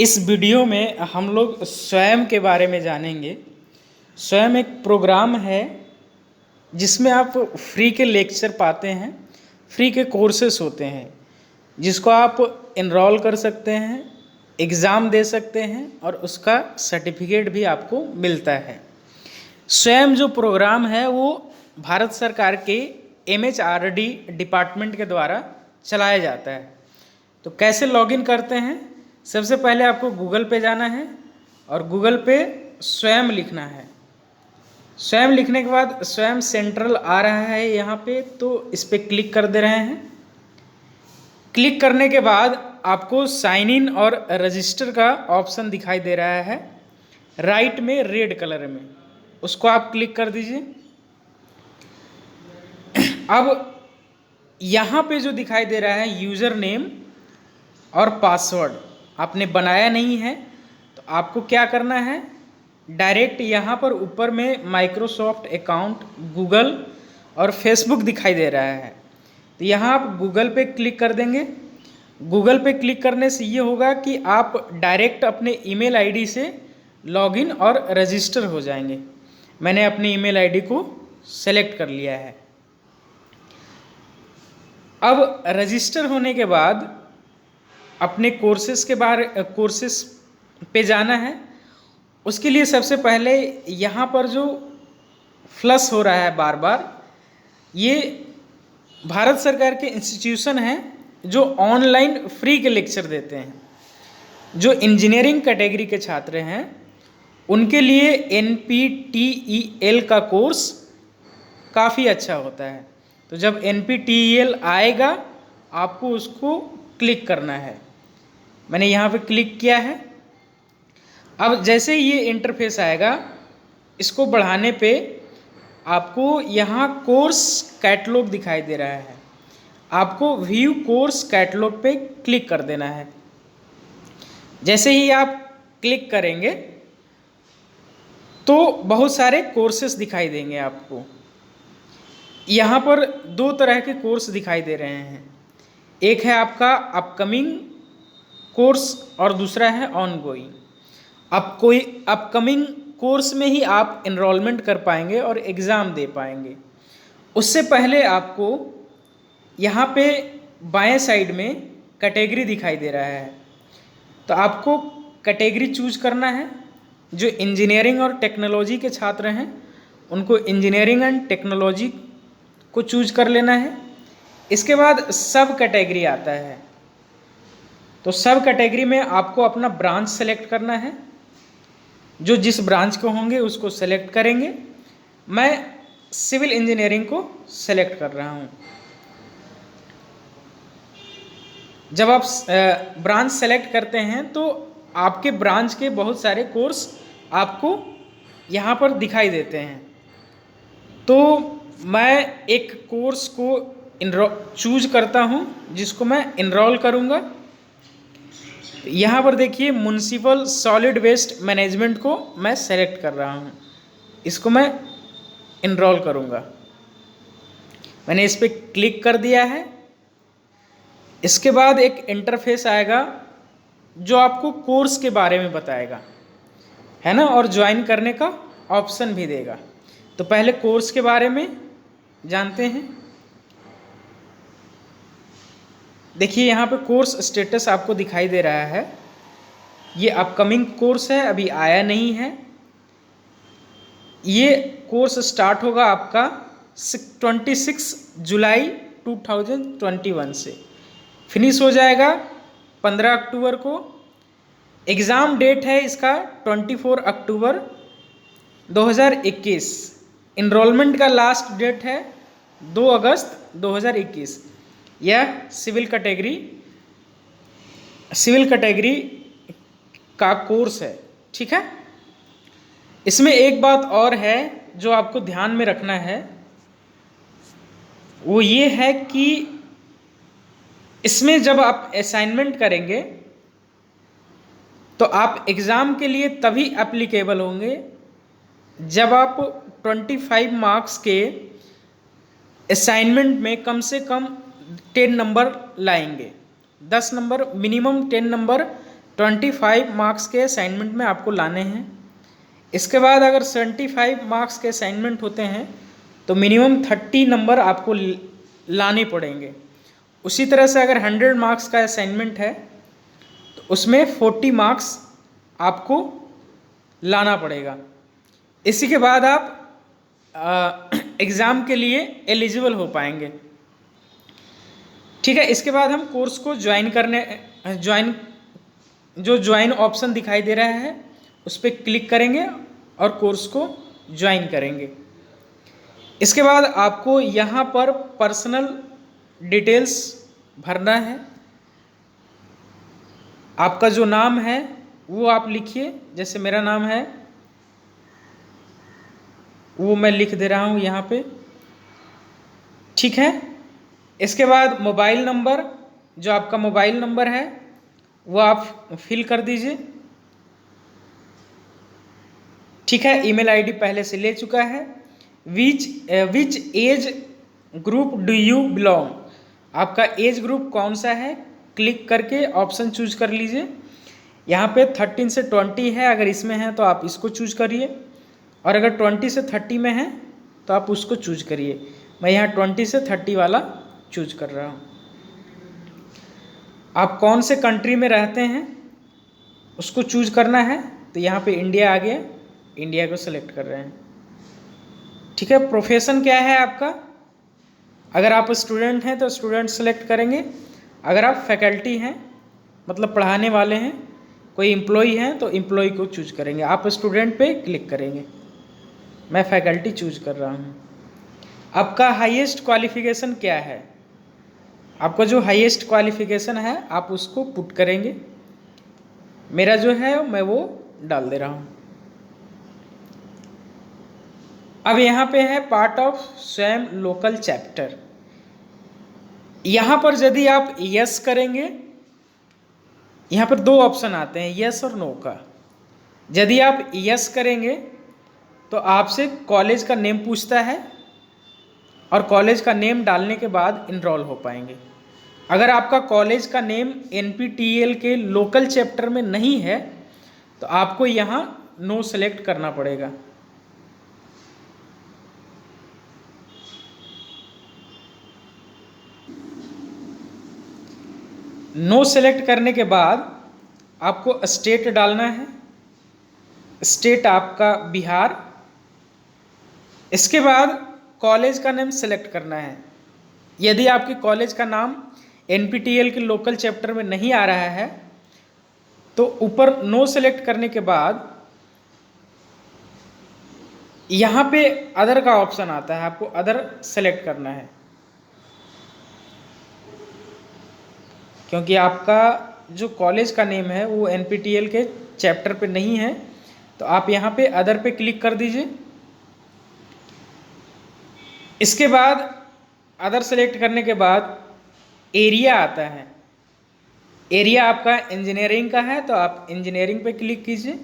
इस वीडियो में हम लोग स्वयं के बारे में जानेंगे। स्वयं एक प्रोग्राम है जिसमें आप फ्री के लेक्चर पाते हैं, फ्री के कोर्सेस होते हैं जिसको आप इनरोल कर सकते हैं, एग्ज़ाम दे सकते हैं और उसका सर्टिफिकेट भी आपको मिलता है। स्वयं जो प्रोग्राम है वो भारत सरकार के MHRD डिपार्टमेंट के द्वारा चलाया जाता है। तो कैसे लॉगिन करते हैं? सबसे पहले आपको गूगल पे जाना है और गूगल पे स्वयं लिखना है। स्वयं लिखने के बाद स्वयं सेंट्रल आ रहा है यहाँ पे, तो इस पर क्लिक कर दे रहे हैं। क्लिक करने के बाद आपको साइन इन और रजिस्टर का ऑप्शन दिखाई दे रहा है राइट में रेड कलर में, उसको आप क्लिक कर दीजिए। अब यहाँ पे जो दिखाई दे रहा है यूज़र नेम और पासवर्ड आपने बनाया नहीं है, तो आपको क्या करना है, डायरेक्ट यहाँ पर ऊपर में माइक्रोसॉफ्ट अकाउंट, गूगल और फेसबुक दिखाई दे रहा है, तो यहाँ आप गूगल पे क्लिक कर देंगे। गूगल पे क्लिक करने से ये होगा कि आप डायरेक्ट अपने ईमेल आईडी से लॉगिन और रजिस्टर हो जाएंगे। मैंने अपनी ईमेल आईडी को सेलेक्ट कर लिया है। अब रजिस्टर होने के बाद अपने कोर्सेस पे जाना है। उसके लिए सबसे पहले यहाँ पर जो फ्लश हो रहा है बार बार, ये भारत सरकार के इंस्टीट्यूशन हैं जो ऑनलाइन फ्री के लेक्चर देते हैं। जो इंजीनियरिंग कैटेगरी के छात्र हैं उनके लिए NPTEL का कोर्स काफ़ी अच्छा होता है। तो जब NPTEL आएगा आपको उसको क्लिक करना है। मैंने यहाँ पे क्लिक किया है। अब जैसे ये इंटरफेस आएगा, इसको बढ़ाने पे आपको यहाँ कोर्स कैटलॉग दिखाई दे रहा है। आपको व्यू कोर्स कैटलॉग पे क्लिक कर देना है। जैसे ही आप क्लिक करेंगे तो बहुत सारे कोर्सेस दिखाई देंगे आपको। यहाँ पर दो तरह के कोर्स दिखाई दे रहे हैं, एक है आपका अपकमिंग कोर्स और दूसरा है ऑनगोइंग। अब कोई अपकमिंग कोर्स में ही आप इनरोलमेंट कर पाएंगे और एग्ज़ाम दे पाएंगे। उससे पहले आपको यहाँ पे बाएं साइड में कैटेगरी दिखाई दे रहा है, तो आपको कैटेगरी चूज करना है। जो इंजीनियरिंग और टेक्नोलॉजी के छात्र हैं उनको इंजीनियरिंग एंड टेक्नोलॉजी को चूज कर लेना है। इसके बाद सब कैटेगरी आता है, तो सब कैटेगरी में आपको अपना ब्रांच सेलेक्ट करना है। जो जिस ब्रांच को होंगे उसको सेलेक्ट करेंगे। मैं सिविल इंजीनियरिंग को सेलेक्ट कर रहा हूँ। जब आप ब्रांच सेलेक्ट करते हैं तो आपके ब्रांच के बहुत सारे कोर्स आपको यहाँ पर दिखाई देते हैं। तो मैं एक कोर्स को चूज करता हूँ जिसको मैं इनरोल करूँगा। यहाँ पर देखिए म्युनिसिपल सॉलिड वेस्ट मैनेजमेंट को मैं सेलेक्ट कर रहा हूँ, इसको मैं इनरोल करूँगा। मैंने इस पर क्लिक कर दिया है। इसके बाद एक इंटरफेस आएगा जो आपको कोर्स के बारे में बताएगा, है ना, और ज्वाइन करने का ऑप्शन भी देगा। तो पहले कोर्स के बारे में जानते हैं। देखिए यहाँ पे कोर्स स्टेटस आपको दिखाई दे रहा है। ये अपकमिंग कोर्स है, अभी आया नहीं है। ये कोर्स स्टार्ट होगा आपका 26 जुलाई 2021 से, फिनिश हो जाएगा 15 अक्टूबर को। एग्ज़ाम डेट है इसका 24 अक्टूबर 2021। इनरोलमेंट का लास्ट डेट है 2 अगस्त 2021। यह सिविल कैटेगरी का कोर्स है, ठीक है। इसमें एक बात और है जो आपको ध्यान में रखना है, वो ये है कि इसमें जब आप असाइनमेंट करेंगे तो आप एग्ज़ाम के लिए तभी एप्लीकेबल होंगे जब आप 25 मार्क्स के असाइनमेंट में कम से कम 10 नंबर लाएंगे। 10 नंबर मिनिमम, 10 नंबर 25 मार्क्स के असाइनमेंट में आपको लाने हैं। इसके बाद अगर 75 मार्क्स के असाइनमेंट होते हैं तो मिनिमम 30 नंबर आपको लाने पड़ेंगे। उसी तरह से अगर 100 मार्क्स का असाइनमेंट है तो उसमें 40 मार्क्स आपको लाना पड़ेगा। इसी के बाद आप एग्ज़ाम के लिए एलिजिबल हो पाएंगे। ठीक है, इसके बाद हम कोर्स को ज्वाइन ऑप्शन दिखाई दे रहा है उस पर क्लिक करेंगे और कोर्स को ज्वाइन करेंगे। इसके बाद आपको यहाँ पर पर्सनल डिटेल्स भरना है। आपका जो नाम है वो आप लिखिए, जैसे मेरा नाम है वो मैं लिख दे रहा हूँ यहाँ पे। ठीक है, इसके बाद मोबाइल नंबर, जो आपका मोबाइल नंबर है वो आप फिल कर दीजिए। ठीक है, ईमेल आईडी पहले से ले चुका है। Which age group do you belong, आपका एज ग्रुप कौन सा है, क्लिक करके ऑप्शन चूज कर लीजिए। यहाँ पे 13 से 20 है, अगर इसमें है तो आप इसको चूज करिए, और अगर 20 से 30 में है तो आप उसको चूज करिए। मैं यहाँ 20 से 30 वाला चूज कर रहा हूँ। आप कौन से कंट्री में रहते हैं उसको चूज करना है, तो यहाँ पे इंडिया आ गया, इंडिया को सेलेक्ट कर रहे हैं। ठीक है, प्रोफेशन क्या है आपका, अगर आप स्टूडेंट हैं तो स्टूडेंट सेलेक्ट करेंगे, अगर आप फैकल्टी हैं मतलब पढ़ाने वाले हैं, कोई एम्प्लॉई हैं तो एम्प्लॉई को चूज करेंगे। आप स्टूडेंट पे क्लिक करेंगे, मैं फैकल्टी चूज कर रहा हूँ। आपका हाईएस्ट क्वालिफिकेशन क्या है, आपका जो हाईएस्ट क्वालिफिकेशन है आप उसको पुट करेंगे। मेरा जो है मैं वो डाल दे रहा हूँ। अब यहाँ पे है पार्ट ऑफ स्वयं लोकल चैप्टर। यहाँ पर यदि आप यस करेंगे, यहाँ पर दो ऑप्शन आते हैं, यस और नो का। यदि आप यस करेंगे तो आपसे कॉलेज का नेम पूछता है और कॉलेज का नेम डालने के बाद इनरोल हो पाएंगे। अगर आपका कॉलेज का नेम NPTEL के लोकल चैप्टर में नहीं है तो आपको यहाँ नो सेलेक्ट करना पड़ेगा। नो सेलेक्ट करने के बाद आपको स्टेट डालना है, स्टेट आपका बिहार। इसके बाद कॉलेज का नेम सेलेक्ट करना है। यदि आपके कॉलेज का नाम NPTEL के लोकल चैप्टर में नहीं आ रहा है तो ऊपर नो सेलेक्ट करने के बाद यहाँ पे अदर का ऑप्शन आता है, आपको अदर सेलेक्ट करना है। क्योंकि आपका जो कॉलेज का नेम है वो NPTEL के चैप्टर पे नहीं है, तो आप यहाँ पे अदर पे क्लिक कर दीजिए। इसके बाद अदर सेलेक्ट करने के बाद एरिया आता है। एरिया आपका इंजीनियरिंग का है तो आप इंजीनियरिंग पे क्लिक कीजिए।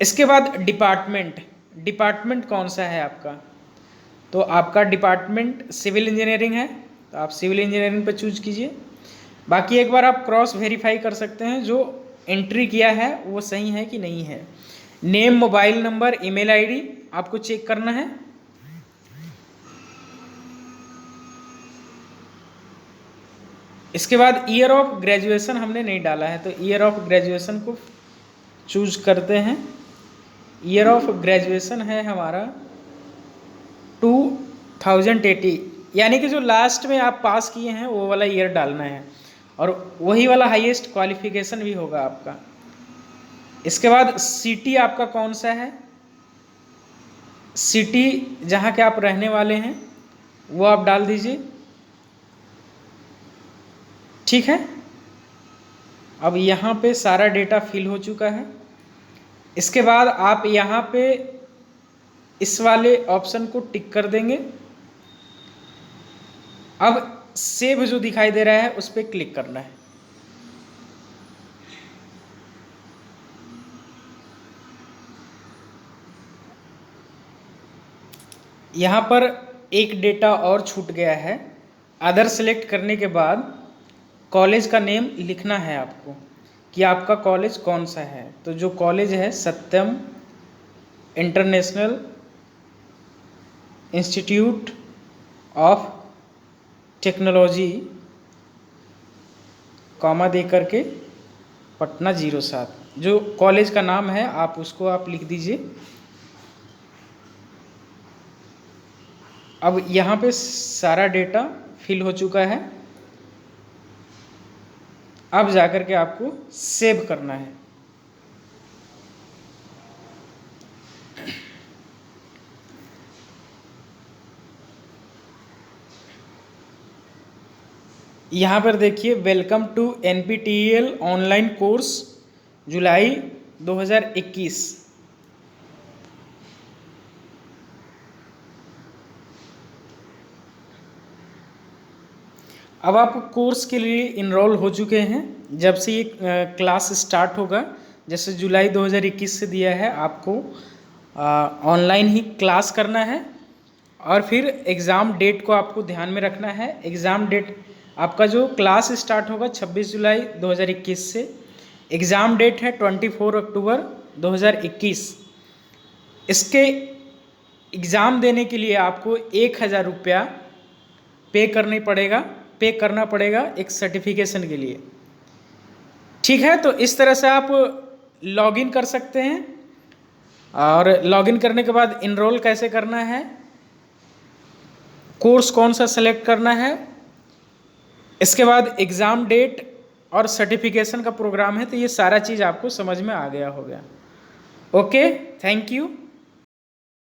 इसके बाद डिपार्टमेंट कौन सा है आपका, तो आपका डिपार्टमेंट सिविल इंजीनियरिंग है तो आप सिविल इंजीनियरिंग पे चूज कीजिए। बाकी एक बार आप क्रॉस वेरीफाई कर सकते हैं जो एंट्री किया है वो सही है कि नहीं है। Name, mobile number, email ID आपको चेक करना है। इसके बाद ईयर ऑफ ग्रेजुएशन हमने नहीं डाला है तो ईयर ऑफ ग्रेजुएशन को चूज करते हैं। ईयर ऑफ ग्रेजुएशन है हमारा 2080, यानी कि जो लास्ट में आप पास किए हैं वो वाला ईयर डालना है और वही वाला हाईएस्ट क्वालिफिकेशन भी होगा आपका। इसके बाद सिटी आपका कौन सा है, सिटी जहाँ के आप रहने वाले हैं वो आप डाल दीजिए। ठीक है, अब यहाँ पे सारा डेटा फिल हो चुका है। इसके बाद आप यहाँ पे इस वाले ऑप्शन को टिक कर देंगे। अब सेव जो दिखाई दे रहा है उस पर क्लिक करना है। यहाँ पर एक डेटा और छूट गया है। अदर सेलेक्ट करने के बाद कॉलेज का नेम लिखना है आपको कि आपका कॉलेज कौन सा है। तो जो कॉलेज है Satyam international institute of technology, comma दे करके पटना 07, जो कॉलेज का नाम है आप उसको आप लिख दीजिए। अब यहाँ पे सारा डेटा फिल हो चुका है। अब जाकर के आपको सेव करना है। यहाँ पर देखिए welcome to NPTEL online course July 2021। अब आप कोर्स के लिए इनरोल हो चुके हैं। जब से ये क्लास स्टार्ट होगा, जैसे जुलाई 2021 से दिया है, आपको ऑनलाइन ही क्लास करना है। और फिर एग्ज़ाम डेट को आपको ध्यान में रखना है। एग्ज़ाम डेट आपका जो क्लास स्टार्ट होगा 26 जुलाई 2021 से, एग्ज़ाम डेट है 24 अक्टूबर 2021। इसके एग्ज़ाम देने के लिए आपको 1000 रुपया पे करना पड़ेगा एक सर्टिफिकेशन के लिए। ठीक है, तो इस तरह से आप लॉगिन कर सकते हैं। और लॉगिन करने के बाद इनरोल कैसे करना है, कोर्स कौन सा सेलेक्ट करना है, इसके बाद एग्ज़ाम डेट और सर्टिफिकेशन का प्रोग्राम है, तो ये सारा चीज़ आपको समझ में आ गया होगा। Okay, thank you.